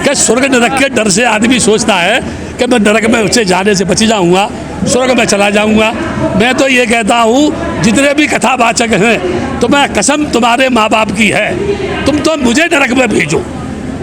कि स्वर्ग नरक के डर से आदमी सोचता है कि मैं नरक में उससे जाने से बच जाऊंगा, स्वर्ग में चला जाऊंगा। मैं तो ये कहता हूँ जितने भी कथावाचक हैं, तो मैं कसम तुम्हारे माँ बाप की है, तुम तो मुझे नरक में भेजो।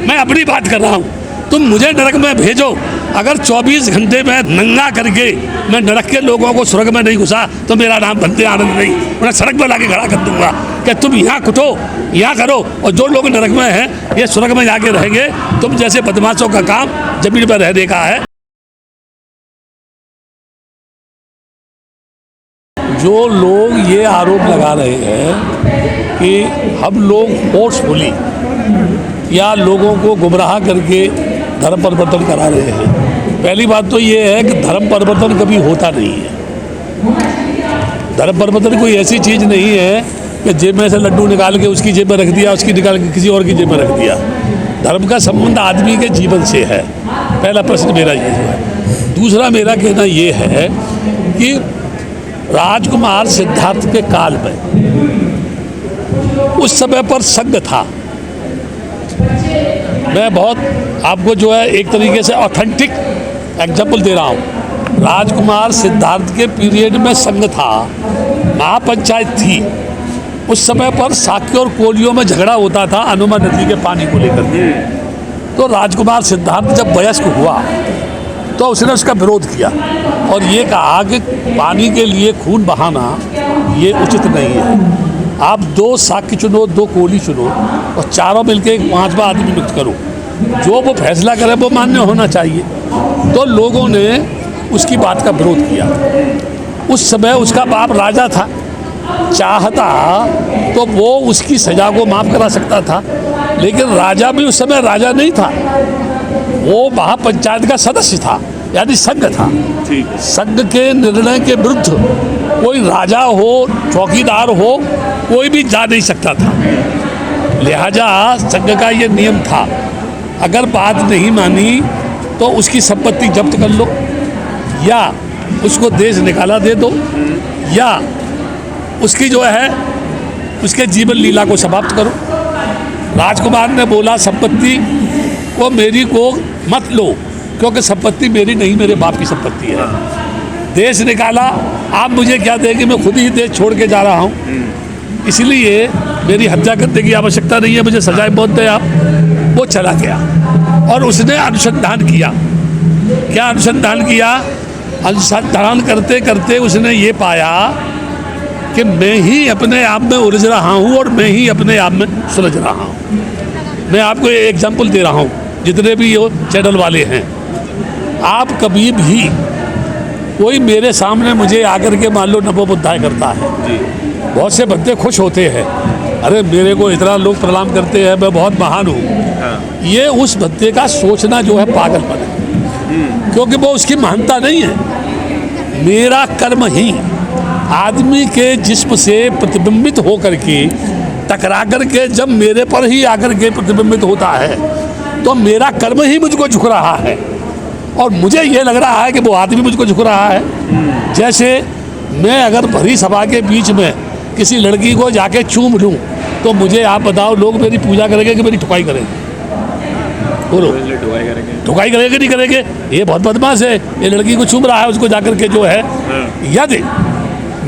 मैं अपनी बात कर रहा हूँ, तुम मुझे नरक में भेजो। अगर 24 घंटे में नंगा करके मैं नरक के लोगों को स्वर्ग में नहीं घुसा तो मेरा नाम बंदे आनंद नहीं, उन्हें सड़क पर लाके खड़ा कर दूंगा कि तुम यहाँ कुटो, यहाँ करो। और जो लोग नरक में हैं ये स्वर्ग में जाके रहेंगे। तुम जैसे बदमाशों का काम जमीन पर रहने का है। जो लोग ये आरोप लगा रहे हैं कि हम लोग फोर्सफुली या लोगों को गुमराह करके धर्म परिवर्तन करा रहे हैं, पहली बात तो ये है कि धर्म परिवर्तन कभी होता नहीं है। धर्म परिवर्तन कोई ऐसी चीज़ नहीं है कि जेब में से लड्डू निकाल के उसकी जेब में रख दिया, उसकी निकाल के किसी और की जेब में रख दिया। धर्म का संबंध आदमी के जीवन से है। पहला प्रश्न मेरा ये है। दूसरा मेरा कहना ये है कि राजकुमार सिद्धार्थ के काल में उस समय पर संघ था। मैं बहुत आपको जो है एक तरीके से ऑथेंटिक एग्जाम्पल दे रहा हूँ। राजकुमार सिद्धार्थ के पीरियड में संघ था, महापंचायत थी। उस समय पर साक्य और कोलियों में झगड़ा होता था अनुमा नदी के पानी को लेकर के। तो राजकुमार सिद्धार्थ जब वयस्क हुआ तो उसने उसका विरोध किया और ये कहा कि पानी के लिए खून बहाना ये उचित नहीं है। आप 2 साक्य चुनो, 2 कोली चुनो और चारों मिलकर एक 5वां आदमी नियुक्त करो। जो वो फैसला करे वो मान्य होना चाहिए। तो लोगों ने उसकी बात का विरोध किया। उस समय उसका बाप राजा था, चाहता तो वो उसकी सजा को माफ़ करा सकता था, लेकिन राजा भी उस समय राजा नहीं था, वो महापंचायत का सदस्य था, यानी संघ था। संघ के निर्णय के विरुद्ध कोई राजा हो, चौकीदार हो, कोई भी जा नहीं सकता था। लिहाजा संघ का ये नियम था, अगर बात नहीं मानी तो उसकी संपत्ति जब्त कर लो या उसको देश निकाला दे दो या उसकी जो है उसके जीवन लीला को समाप्त करो। राजकुमार ने बोला संपत्ति को मेरी को मत लो, क्योंकि संपत्ति मेरी नहीं, मेरे बाप की संपत्ति है। देश निकाला, आप मुझे क्या देंगे, मैं खुद ही देश छोड़ के जा रहा हूँ, इसलिए मेरी हत्या करने की आवश्यकता नहीं है, मुझे सजाए मौत दें आप। वो चला गया और उसने अनुसंधान किया। क्या अनुसंधान किया? अनुसंधान करते करते उसने ये पाया कि मैं ही अपने आप में उलझ रहा हूँ और मैं ही अपने आप में सुलझ रहा हूँ। मैं आपको एक एग्जाम्पल दे रहा हूँ, जितने भी ये चैनल वाले हैं, आप कभी भी कोई मेरे सामने मुझे आकर के मान लो नमोबुद्धाय करता है, बहुत से बंदे खुश होते हैं, अरे मेरे को इतना लोग प्रणाम करते हैं, मैं बहुत महान हूँ। ये उस बंदे का सोचना जो है पागलपन है, क्योंकि वो उसकी महानता नहीं है। मेरा कर्म ही आदमी के जिस्म से प्रतिबिंबित होकर के टकरा कर के जब मेरे पर ही आकर के प्रतिबिंबित होता है तो मेरा कर्म ही मुझको झुक रहा है और मुझे ये लग रहा है कि वो आदमी मुझको झुक रहा है। जैसे मैं अगर भरी सभा के बीच में किसी लड़की को जाके चूम लूँ तो मुझे आप बताओ, लोग मेरी पूजा करेंगे कि मेरी ठुकाई करेंगे? बोलो, ठुकाई करेंगे नहीं करेंगे? ये बहुत बदमाश है, ये लड़की को चूम रहा है, उसको जाकर के जो है। यदि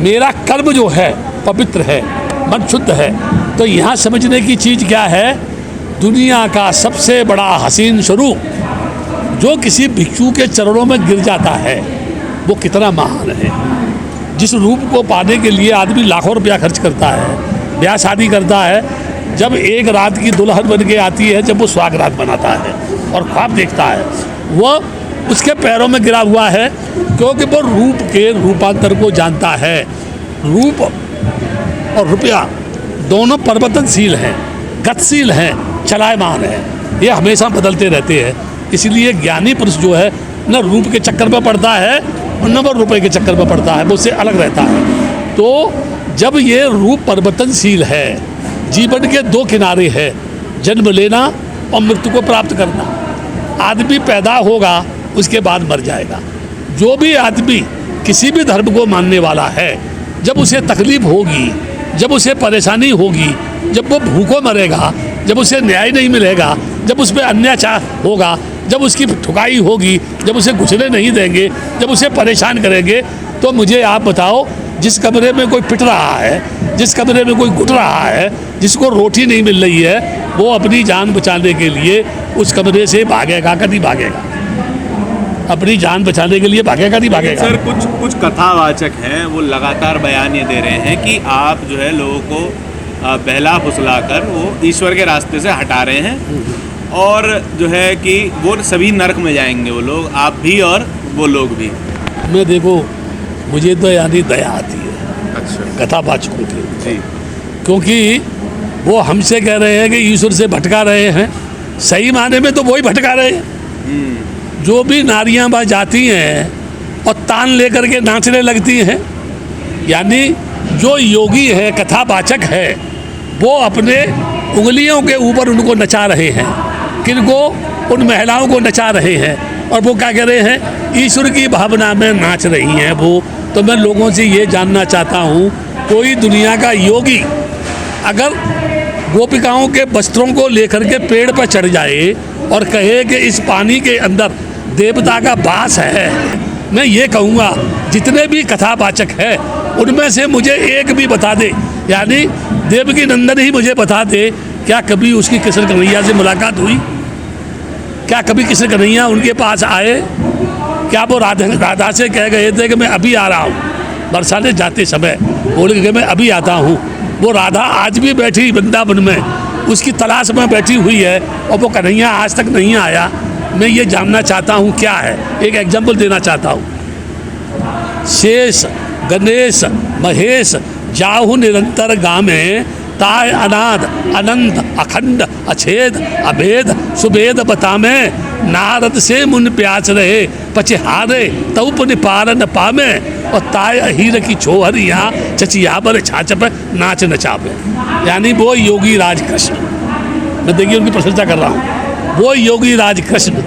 मेरा कर्म जो है पवित्र है, मन शुद्ध है, तो यहाँ समझने की चीज़ क्या है? दुनिया का सबसे बड़ा हसीन स्वरूप जो किसी भिक्षु के चरणों में गिर जाता है वो कितना महान है। जिस रूप को पाने के लिए आदमी लाखों रुपया खर्च करता है, ब्याह शादी करता है, जब एक रात की दुल्हन बन के आती है, जब वो सुहागरात बनाता है और ख्वाब देखता है, वो उसके पैरों में गिरा हुआ है, क्योंकि वो रूप के रूपांतर को जानता है। रूप और रुपया दोनों परिवर्तनशील हैं, गतिशील हैं, चलायमान हैं, ये हमेशा बदलते रहते हैं। इसलिए ज्ञानी पुरुष जो है न रूप के चक्कर में पड़ता है और न वो रुपये के चक्कर में पड़ता है, वो उससे अलग रहता है। तो जब ये रूप परिवर्तनशील है, जीवन के 2 किनारे है, जन्म लेना और मृत्यु को प्राप्त करना। आदमी पैदा होगा, उसके बाद मर जाएगा। जो भी आदमी किसी भी धर्म को मानने वाला है, जब उसे तकलीफ होगी, जब उसे परेशानी होगी, जब वो भूखों मरेगा, जब उसे न्याय नहीं मिलेगा, जब उस पर अन्याय होगा, जब उसकी ठुकाई होगी, जब उसे घुसने नहीं देंगे, जब उसे परेशान करेंगे, तो मुझे आप बताओ, जिस कमरे में कोई पिट रहा है, जिस कमरे में कोई घुट रहा है, जिसको रोटी नहीं मिल रही है, वो अपनी जान बचाने के लिए उस कमरे से भागेगा? कभी भागेगा? अपनी जान बचाने के लिए भागेगा, नहीं भागेगा? सर, कुछ कथावाचक हैं, वो लगातार बयान ये दे रहे हैं कि आप जो है लोगों को बहला फुसला कर वो ईश्वर के रास्ते से हटा रहे हैं, और जो है कि वो सभी नरक में जाएंगे, वो लोग, आप भी और वो लोग भी। मैं देखो, मुझे तो यानी दया आती है अच्छा कथावाचकों की, जी, क्योंकि वो हमसे कह रहे हैं कि ईश्वर से भटका रहे हैं, सही माने में तो वही भटका रहे हैं। जो भी नारियां बाज जाती हैं और तान लेकर के नाचने लगती हैं, यानी जो योगी है, कथावाचक है, वो अपने उंगलियों के ऊपर उनको नचा रहे हैं। किनको? उन महिलाओं को नचा रहे हैं। और वो क्या कह रहे हैं? ईश्वर की भावना में नाच रही हैं वो। तो मैं लोगों से ये जानना चाहता हूँ, कोई दुनिया का योगी अगर गोपिकाओं के वस्त्रों को लेकर के पेड़ पर चढ़ जाए और कहे कि इस पानी के अंदर देवता का वास है, मैं ये कहूँगा जितने भी कथावाचक हैं उनमें से मुझे एक भी बता दे, यानी देवकी नंदन ही मुझे बता दे, क्या कभी उसकी कृष्ण कन्हैया से मुलाकात हुई? क्या कभी कृष्ण कन्हैया उनके पास आए? क्या वो राधा से कह गए थे कि मैं अभी आ रहा हूँ? बरसाने जाते समय बोल के मैं अभी आता हूँ। वो राधा आज भी बैठी वृंदावन में, उसकी तलाश में बैठी हुई है, और वो कन्हैया आज तक नहीं आया। मैं ये जानना चाहता हूँ क्या है, एक एग्जाम्पल देना चाहता हूँ। शेष गणेश महेश जाहु निरंतर गामे, ताय अनाद अनंत अखंड अछेद अभेद सुभेद बतामे, नारद से मुन प्यास रहे पचहारे तउप निपार न पामे, और ताय अहीर की छोहरिया चचिया पर छाछ पर नाच नचावे। यानी वो योगी राज कृष्ण, मैं देखिए उनकी प्रशंसा कर रहा हूँ, वो योगी राज कृष्ण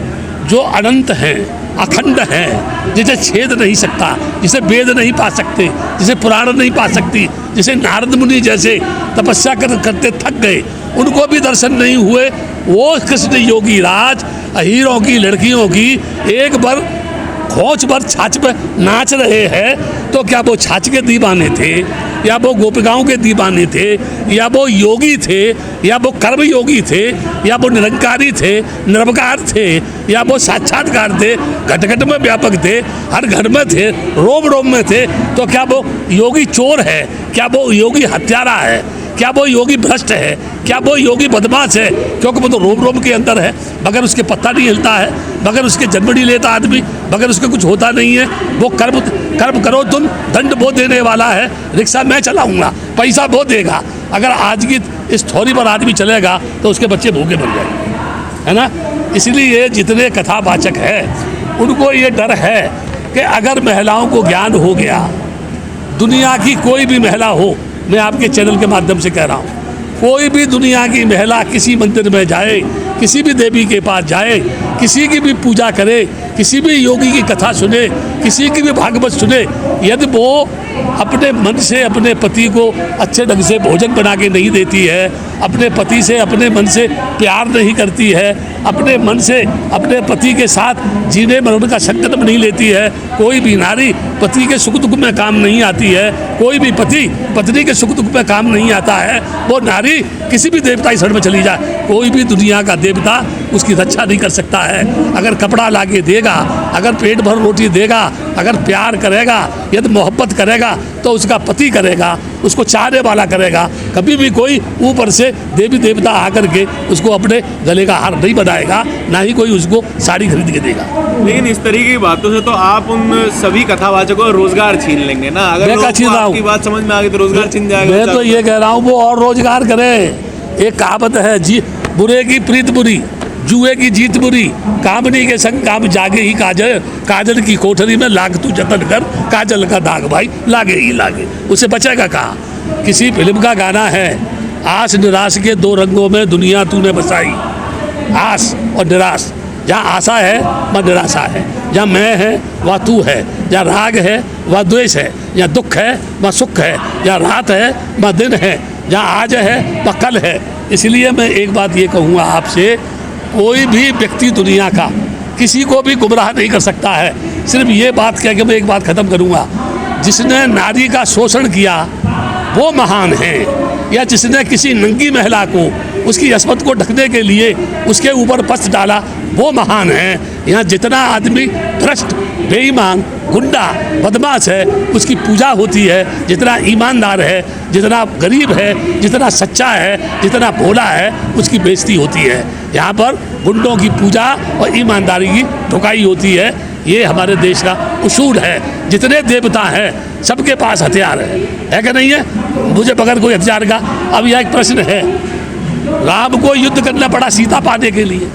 जो अनंत हैं, अखंड हैं, जिसे छेद नहीं सकता, जिसे वेद नहीं पा सकते, जिसे पुराण नहीं पा सकती, जिसे नारद मुनि जैसे तपस्या करते थक गए, उनको भी दर्शन नहीं हुए, वो कृष्ण योगी राज अहीरों की लड़कियों की एक बार खोज पर छाछ पर नाच रहे हैं। तो क्या वो छाछ के दीवाने थे, या वो गोपिकाओं के दीवाने थे, या वो योगी थे, या वो कर्म योगी थे, या वो निरंकारी थे, निरवकार थे, या वो साक्षात्कार थे, घट घट में व्यापक थे, हर घर में थे, रोम रोम में थे? तो क्या वो योगी चोर है? क्या वो योगी हत्यारा है? क्या वो योगी भ्रष्ट है? क्या वो योगी बदमाश है? क्योंकि वो तो रोम रोम के अंदर है, मगर उसके पत्ता नहीं हिलता है, मगर उसके जन्म नहीं लेता आदमी, मगर उसके कुछ होता नहीं है। वो कर्म करो तुम, दंड वो देने वाला है, रिक्शा मैं चलाऊंगा, पैसा वो देगा। अगर आज की इस थोड़ी पर आदमी चलेगा तो उसके बच्चे भूखे मर जाएंगे, है ना? इसलिए जितने कथावाचक हैं उनको ये डर है कि अगर महिलाओं को ज्ञान हो गया, दुनिया की कोई भी महिला हो, मैं आपके चैनल के माध्यम से कह रहा हूँ, कोई भी दुनिया की महिला किसी मंदिर में जाए, किसी भी देवी के पास जाए, किसी की भी पूजा करे, किसी भी योगी की कथा सुने, किसी की भी भागवत सुने, यदि वो अपने मन से अपने पति को अच्छे ढंग से भोजन बना के नहीं देती है, अपने पति से अपने मन से प्यार नहीं करती है, अपने मन से अपने पति के साथ जीने मरने का संकल्प नहीं लेती है, कोई भी नारी पति के सुख दुख में काम नहीं आती है, कोई भी पति पत्नी के सुख दुख में काम नहीं आता है, वो नारी किसी भी देवता की शरण में चली जाए, कोई भी दुनिया का देवता उसकी रक्षा नहीं कर सकता है। अगर कपड़ा लाके देगा, अगर पेट भर रोटी देगा, अगर प्यार करेगा, यदि मोहब्बत करेगा, तो उसका पति करेगा, उसको चाहने वाला करेगा। कभी भी कोई ऊपर से देवी देवता आकर के उसको अपने गले का हार नहीं बनाएगा, ना ही कोई उसको साड़ी खरीद के देगा। लेकिन इस तरीके की बातों से तो आप उन सभी कथावाचकों का रोजगार छीन लेंगे ना। अगर आपकी बात समझ में आ गई तो रोजगार छीन जाएगा। मैं तो ये कह रहा हूँ वो और रोजगार करे। एक कहावत है, जी बुरे की प्रीत बुरी, जुए की जीत बुरी, कामनी के संग काम जागे ही काजल, काजल की कोठरी में लाग तू जतन कर, काजल का दाग भाई लागे ही लागे। उसे बचेगा कहाँ? किसी फिल्म का गाना है, आस निराश के दो रंगों में दुनिया तूने बसाई। आस और निराश, जहाँ आशा है वहाँ निराशा है, जहाँ मैं है वहाँ तू है, जहाँ राग है वहाँ द्वेष है, जहाँ दुख है वहाँ सुख है, जहाँ रात है वहाँ दिन है, जहाँ आज है वहाँ कल है। इसलिए मैं एक बात ये कहूँगा आपसे कोई भी व्यक्ति दुनिया का किसी को भी गुमराह नहीं कर सकता है। सिर्फ ये बात कह के मैं एक बात ख़त्म करूँगा, जिसने नारी का शोषण किया वो महान है, या जिसने किसी नंगी महिला को उसकी अस्मत को ढकने के लिए उसके ऊपर वस्त्र डाला वो महान है। यहाँ जितना आदमी भ्रष्ट, बेईमान, गुंडा, बदमाश है उसकी पूजा होती है, जितना ईमानदार है, जितना गरीब है, जितना सच्चा है, जितना भोला है उसकी बेइज्जती होती है। यहाँ पर गुंडों की पूजा और ईमानदारी की ठुकाई होती है। ये हमारे देश का उसूल है। जितने देवता हैं सबके पास हथियार है कि नहीं है? मुझे बगैर कोई हथियार का। अब यह एक प्रश्न है, राम को युद्ध करना पड़ा सीता पाने के लिए।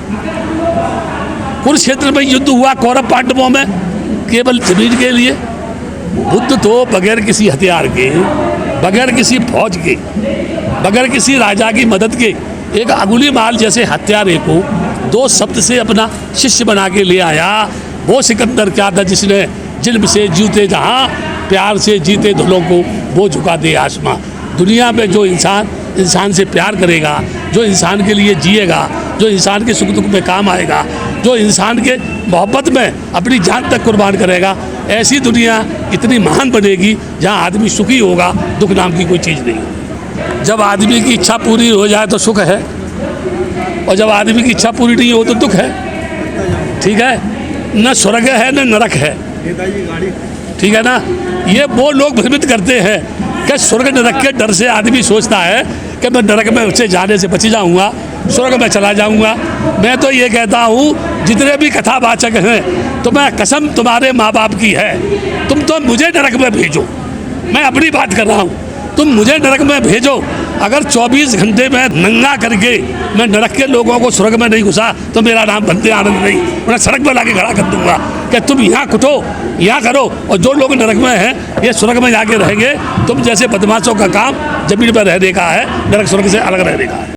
कुरुक्षेत्र में युद्ध हुआ कौरव पांडवों में केवल जमीन के लिए। बुद्ध तो बगैर किसी हथियार के, बगैर किसी फौज के, बगैर किसी राजा की मदद के एक अंगुलीमाल जैसे हत्यारे को 2 शब्द से अपना शिष्य बना के ले आया। वो सिकंदर क्या था जिसने जिल्म से जीते जहाँ, प्यार से जीते धुलों को वो झुका दे आसमां। दुनिया में जो इंसान से प्यार करेगा, जो इंसान के लिए जिएगा, जो इंसान के सुख दुख में काम आएगा, जो इंसान के मोहब्बत में अपनी जान तक कुर्बान करेगा, ऐसी दुनिया इतनी महान बनेगी जहाँ आदमी सुखी होगा, दुख नाम की कोई चीज़ नहीं। जब आदमी की इच्छा पूरी हो जाए तो सुख है, और जब आदमी की इच्छा पूरी नहीं हो तो दुख है। ठीक है, न स्वर्ग है न नरक है, ठीक है ना। ये वो लोग भ्रमित करते हैं कि स्वर्ग नरक के डर से आदमी सोचता है कि मैं नरक में उससे जाने से बच जाऊंगा, स्वर्ग में चला जाऊंगा। मैं तो ये कहता हूँ जितने भी कथावाचक हैं, तो मैं कसम तुम्हारे माँ बाप की है, तुम तो मुझे नरक में भेजो। मैं अपनी बात कर रहा हूँ, तुम मुझे नरक में भेजो। अगर 24 घंटे में नंगा करके मैं नरक के लोगों को स्वर्ग में नहीं घुसा तो मेरा नाम बंदे आनंद नहीं, मैं सड़क पर लाके खड़ा कर दूंगा कि तुम यहाँ कुटो, यहाँ करो, और जो लोग नरक में हैं ये स्वर्ग में जाके रहेंगे। तुम जैसे बदमाशों का काम जमीन पर रहने का है, नरक स्वर्ग से अलग रहने का है।